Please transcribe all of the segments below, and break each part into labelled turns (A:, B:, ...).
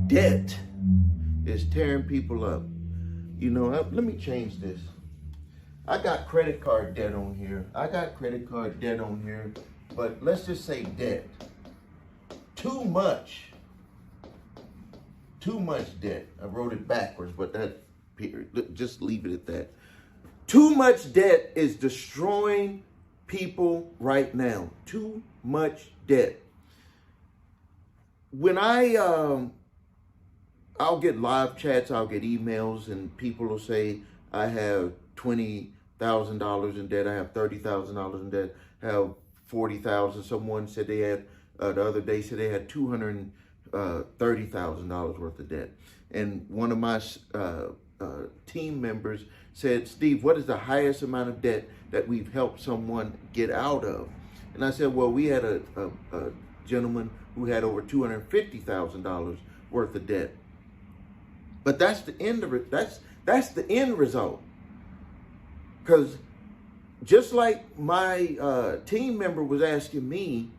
A: Debt is tearing people up. You know, let me change this. I got credit card debt on here. But let's just say debt. Too much debt. I wrote it backwards, but that, just leave it at that. Too much debt is destroying people right now. Too much debt. When I'll get live chats, I'll get emails, and people will say, I have $20,000 in debt, I have $30,000 in debt, I have $40,000. Someone said they had, the other day said they had $230,000 worth of debt. And one of my team members said, Steve, what is the highest amount of debt that we've helped someone get out of? And I said, well, we had a gentleman who had over $250,000 worth of debt. But that's the end of it. That's the end result. Because just like my team member was asking me,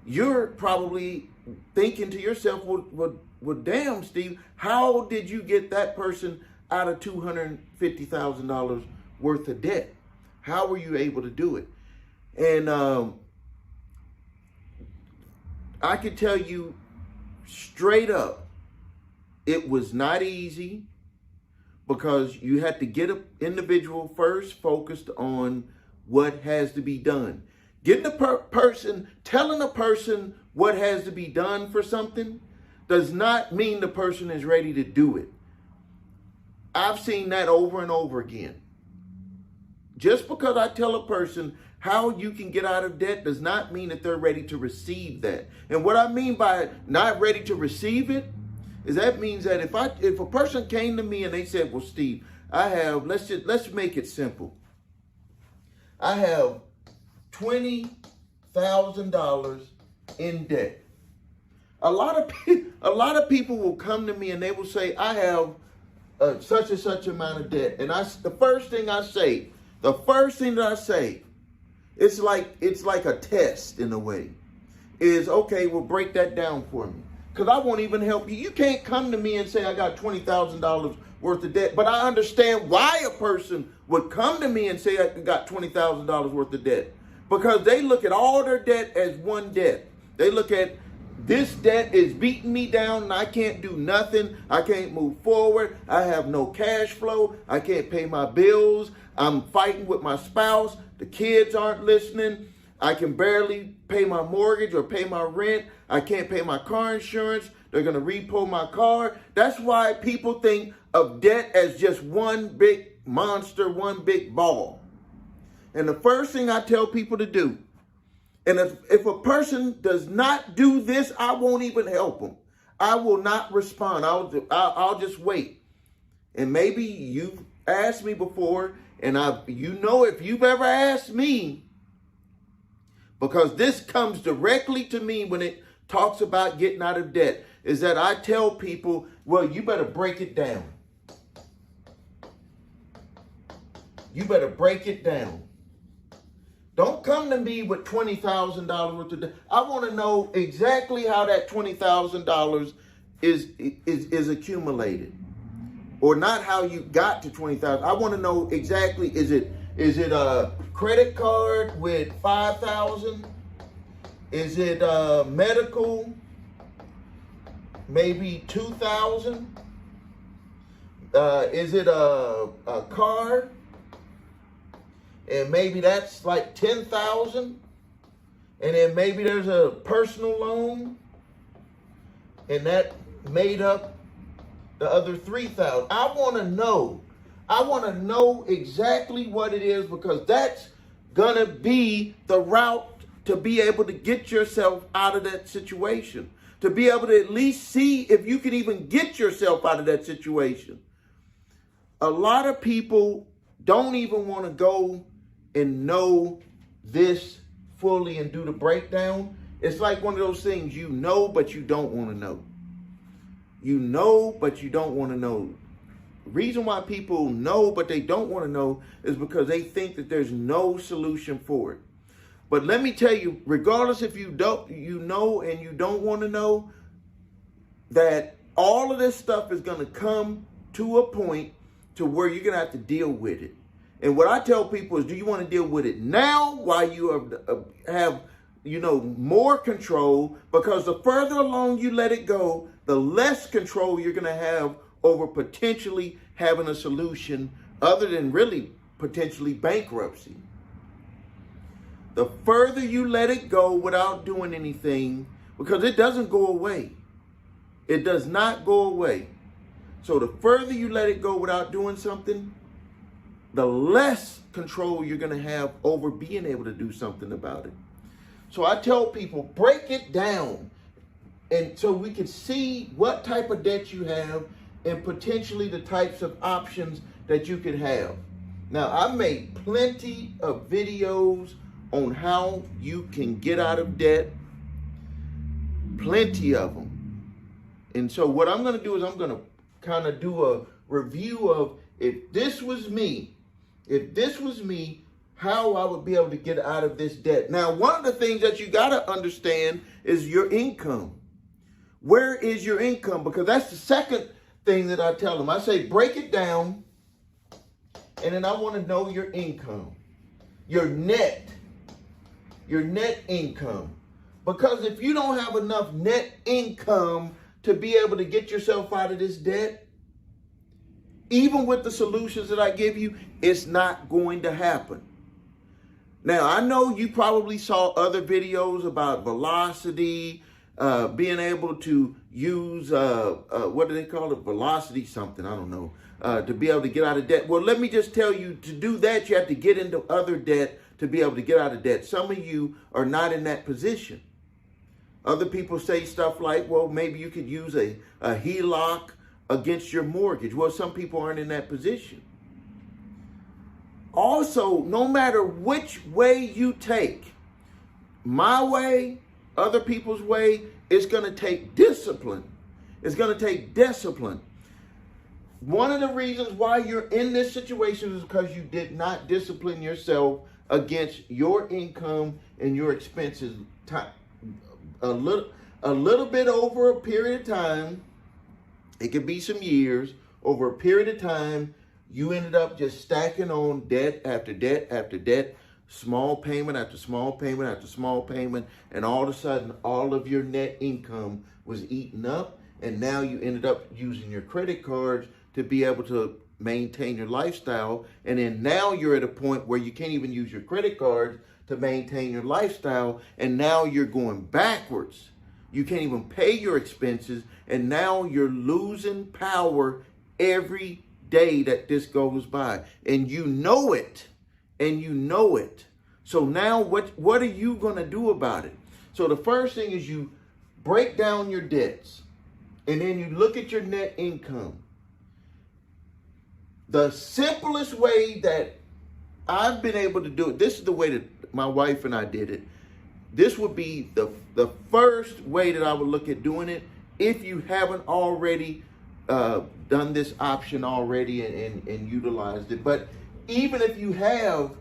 A: you're probably thinking to yourself, well, damn, Steve, how did you get that person out of $250,000 worth of debt? How were you able to do it? And I can tell you straight up, it was not easy, because you had to get an individual first focused on what has to be done. Getting telling a person what has to be done for something does not mean the person is ready to do it. I've seen that over and over again. Just because I tell a person how you can get out of debt does not mean that they're ready to receive that. And what I mean by not ready to receive it is that means that if a person came to me and they said, well, Steve, I have, let's make it simple. I have $20,000 in debt. A lot of people will come to me and they will say, I have such and such amount of debt. And the first thing that I say, it's like a test in a way, is, okay, well, break that down for me. Because I won't even help you. You can't come to me and say I got $20,000 worth of debt. But I understand why a person would come to me and say I got $20,000 worth of debt. Because they look at all their debt as one debt. They look at, this debt is beating me down and I can't do nothing. I can't move forward. I have no cash flow. I can't pay my bills. I'm fighting with my spouse. The kids aren't listening. I can barely pay my mortgage or pay my rent. I can't pay my car insurance. They're going to repo my car. That's why people think of debt as just one big monster, one big ball. And the first thing I tell people to do, and if a person does not do this, I won't even help them. I will not respond. I'll just wait. And maybe you've asked me before, and if you've ever asked me, because this comes directly to me when it talks about getting out of debt, is that I tell people, well, you better break it down. You better break it down. Don't come to me with $20,000 worth of debt. I want to know exactly how that $20,000 is accumulated. Or not how you got to $20,000. I want to know exactly, is it a credit card with $5,000? Is it medical? Maybe $2,000? Is it a car? And maybe that's like $10,000? And then maybe there's a personal loan, and that made up the other $3,000. I want to know. I want to know exactly what it is, because that's going to be the route to be able to get yourself out of that situation. To be able to at least see if you can even get yourself out of that situation. A lot of people don't even want to go and know this fully and do the breakdown. It's like one of those things, you know, but you don't want to know. You know, but you don't want to know. The reason why people know, but they don't want to know, is because they think that there's no solution for it. But let me tell you, regardless if you know and you don't want to know, that all of this stuff is going to come to a point to where you're going to have to deal with it. And what I tell people is, do you want to deal with it now while you have more control? Because the further along you let it go, the less control you're going to have over potentially having a solution other than really potentially bankruptcy. The further you let it go without doing anything, because it doesn't go away. It does not go away. So the further you let it go without doing something, the less control you're going to have over being able to do something about it. So I tell people, break it down, and so we can see what type of debt you have and potentially the types of options that you could have. Now, I've made plenty of videos on how you can get out of debt, plenty of them. And so what I'm going to do is I'm going to kind of do a review of if this was me, how I would be able to get out of this debt. Now, one of the things that you got to understand is your income. Where is your income? Because that's the second thing that I tell them. I say, break it down, and then I want to know your income, your net income. Because if you don't have enough net income to be able to get yourself out of this debt, even with the solutions that I give you, it's not going to happen. Now, I know you probably saw other videos about velocity, being able to use, what do they call it? Velocity something, I don't know, to be able to get out of debt. Well, let me just tell you, to do that, you have to get into other debt to be able to get out of debt. Some of you are not in that position. Other people say stuff like, well, maybe you could use a HELOC against your mortgage. Well, some people aren't in that position. Also, no matter which way you take, my way, other people's way, it's going to take discipline. It's going to take discipline. One of the reasons why you're in this situation is because you did not discipline yourself against your income and your expenses. A little bit over a period of time, it could be some years, over a period of time, you ended up just stacking on debt after debt after debt, small payment after small payment after small payment, and all of a sudden, all of your net income was eaten up, and now you ended up using your credit cards to be able to maintain your lifestyle, and then now you're at a point where you can't even use your credit cards to maintain your lifestyle, and now you're going backwards. You can't even pay your expenses, and now you're losing power every day that this goes by, and you know it, So now what are you going to do about it? So the first thing is you break down your debts, and then you look at your net income. The simplest way that I've been able to do it, this is the way that my wife and I did it. This would be the first way that I would look at doing it if you haven't already done this option already and utilized it. But even if you have,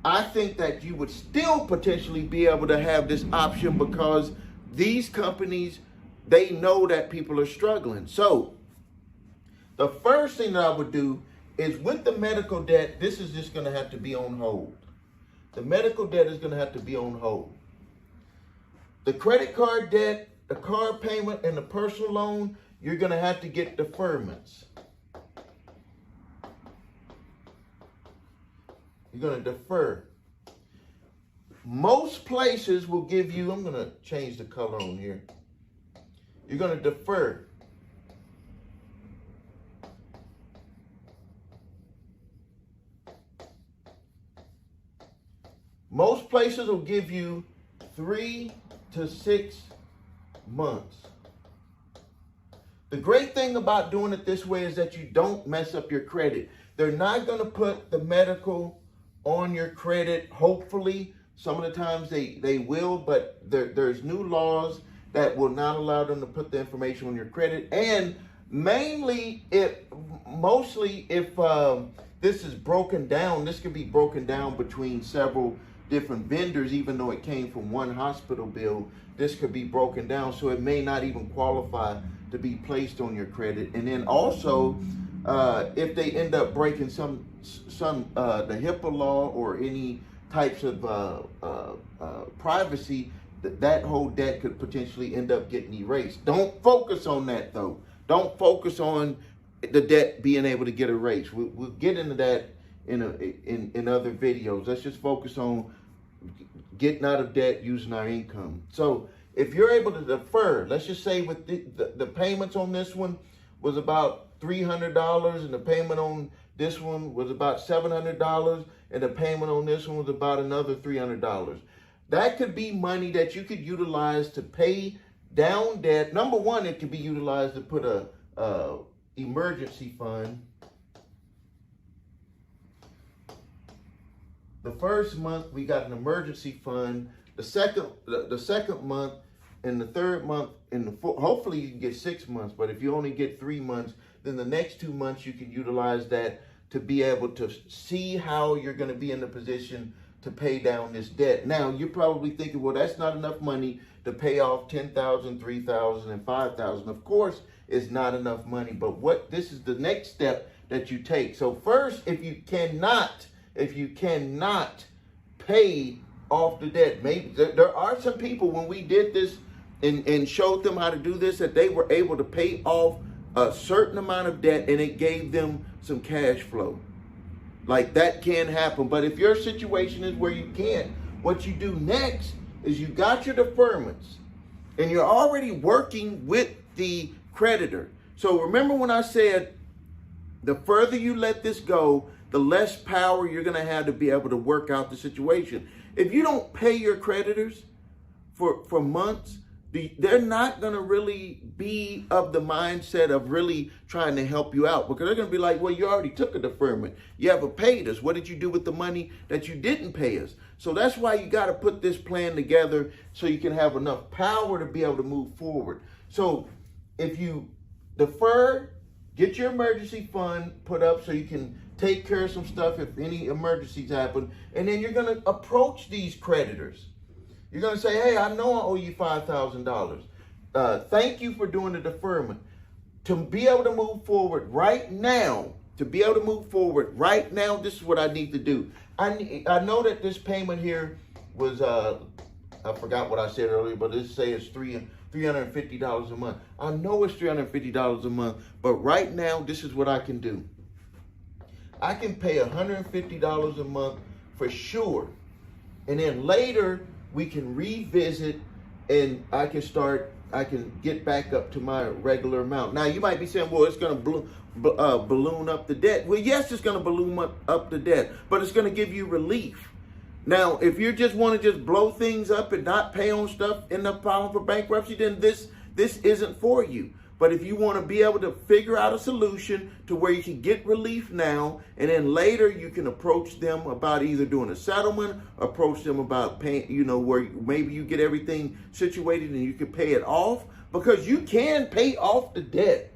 A: I think that you would still potentially be able to have this option because these companies, they know that people are struggling. So the first thing that I would do is with the medical debt, this is just going to have to be on hold. The medical debt is going to have to be on hold. The credit card debt, the car payment, and the personal loan, you're going to have to get deferments. You're going to defer. Most places will give you, I'm going to change the color on here. You're going to defer. Most places will give you 3 to 6 months. The great thing about doing it this way is that you don't mess up your credit. They're not going to put the medical on your credit. Hopefully, some of the times they will, but there's new laws that will not allow them to put the information on your credit. And mostly if this is broken down, this can be broken down between several different vendors, even though it came from one hospital bill, this could be broken down, so it may not even qualify to be placed on your credit. And then also, if they end up breaking some the HIPAA law or any types of privacy, that whole debt could potentially end up getting erased. Don't focus on that though. Don't focus on the debt being able to get erased. We'll get into that in other videos. Let's just focus on getting out of debt using our income. So if you're able to defer, let's just say with the payments on this one was about $300, and the payment on this one was about $700, and the payment on this one was about another $300. That could be money that you could utilize to pay down debt. Number one, it could be utilized to put a emergency fund. The first month we got an emergency fund. The second month and the third month and the fourth, hopefully you can get 6 months. But if you only get 3 months, then the next 2 months you can utilize that to be able to see how you're going to be in the position to pay down this debt. Now you're probably thinking, well, that's not enough money to pay off $10,000, $3,000, and $5,000. Of course, it's not enough money. But this is the next step that you take. So first, if you cannot pay off the debt, maybe there are some people, when we did this and showed them how to do this, that they were able to pay off a certain amount of debt and it gave them some cash flow. Like, that can happen. But if your situation is where you can't, what you do next is you got your deferments and you're already working with the creditor. So remember when I said the further you let this go, the less power you're going to have to be able to work out the situation. If you don't pay your creditors for months, they're not going to really be of the mindset of really trying to help you out, because they're going to be like, well, you already took a deferment. You haven't paid us. What did you do with the money that you didn't pay us? So that's why you got to put this plan together so you can have enough power to be able to move forward. So if you defer, get your emergency fund put up so you can take care of some stuff if any emergencies happen. And then you're going to approach these creditors. You're going to say, hey, I know I owe you $5,000. Thank you for doing the deferment. To be able to move forward right now, this is what I need to do. I know that this payment here was, I forgot what I said earlier, but let's say it's $350 a month. I know it's $350 a month, but right now, this is what I can do. I can pay $150 a month for sure. And then later, we can revisit and I can get back up to my regular amount. Now, you might be saying, well, it's going to balloon up the debt. Well, yes, it's going to balloon up the debt, but it's going to give you relief. Now, if you just want to just blow things up and not pay on stuff, end up filing for bankruptcy, then this isn't for you. But if you want to be able to figure out a solution to where you can get relief now, and then later you can approach them about either doing a settlement, approach them about paying, where maybe you get everything situated and you can pay it off, because you can pay off the debt.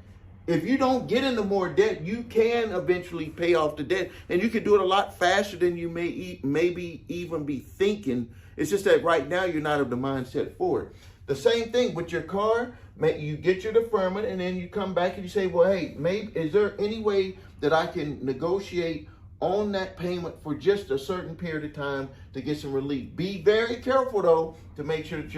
A: If you don't get into more debt, you can eventually pay off the debt, and you can do it a lot faster than you maybe even be thinking. It's just that right now you're not of the mindset for it. The same thing with your car. You get your deferment, and then you come back and you say, well, hey, maybe is there any way that I can negotiate on that payment for just a certain period of time to get some relief? Be very careful, though, to make sure that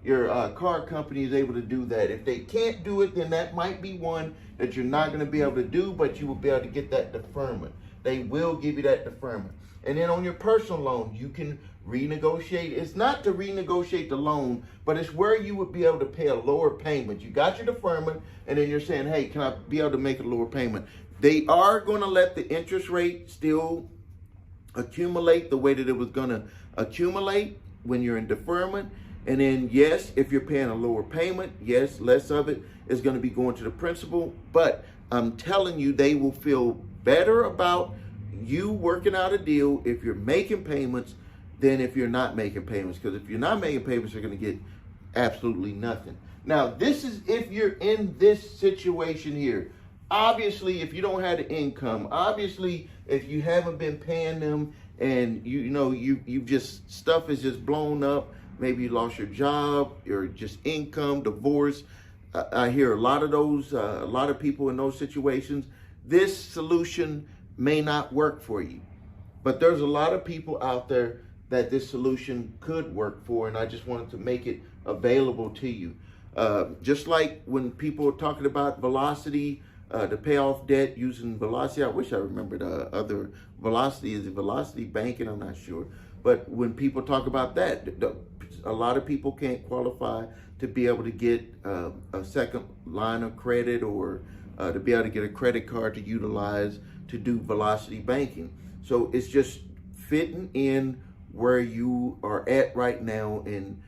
A: your car company is able to do that. If they can't do it, then that might be one that you're not going to be able to do, but you will be able to get that deferment. They will give you that deferment. And then on your personal loan, you can renegotiate. It's not to renegotiate the loan, but it's where you would be able to pay a lower payment. You got your deferment, and then you're saying, hey, can I be able to make a lower payment? They are going to let the interest rate still accumulate the way that it was going to accumulate when you're in deferment. And then, yes, if you're paying a lower payment, yes, less of it is going to be going to the principal. But I'm telling you, they will feel better about you working out a deal if you're making payments than if you're not making payments. Because if you're not making payments, you're going to get absolutely nothing. Now, this is if you're in this situation here. Obviously, if you don't have the income, obviously, if you haven't been paying them and you just, stuff is just blown up. Maybe you lost your job, or just income, divorce. I hear a lot of those, a lot of people in those situations. This solution may not work for you, but there's a lot of people out there that this solution could work for, and I just wanted to make it available to you. Just like when people are talking about Velocity, to pay off debt using Velocity. I wish I remembered other Velocity. Is it Velocity Banking? I'm not sure. But when people talk about that, a lot of people can't qualify to be able to get a second line of credit, or to be able to get a credit card to utilize to do Velocity Banking. So it's just fitting in where you are at right now, and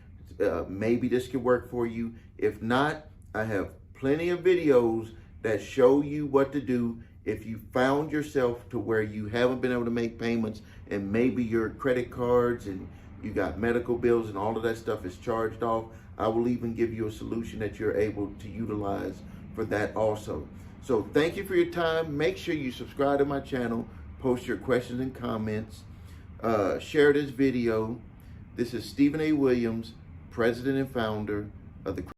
A: maybe this could work for you. If not, I have plenty of videos that show you what to do if you found yourself to where you haven't been able to make payments, and maybe your credit cards and you got medical bills and all of that stuff is charged off. I will even give you a solution that you're able to utilize for that also. So thank you for your time. Make sure you subscribe to my channel, post your questions and comments, share this video. This is Stephen A. Williams, president and founder of the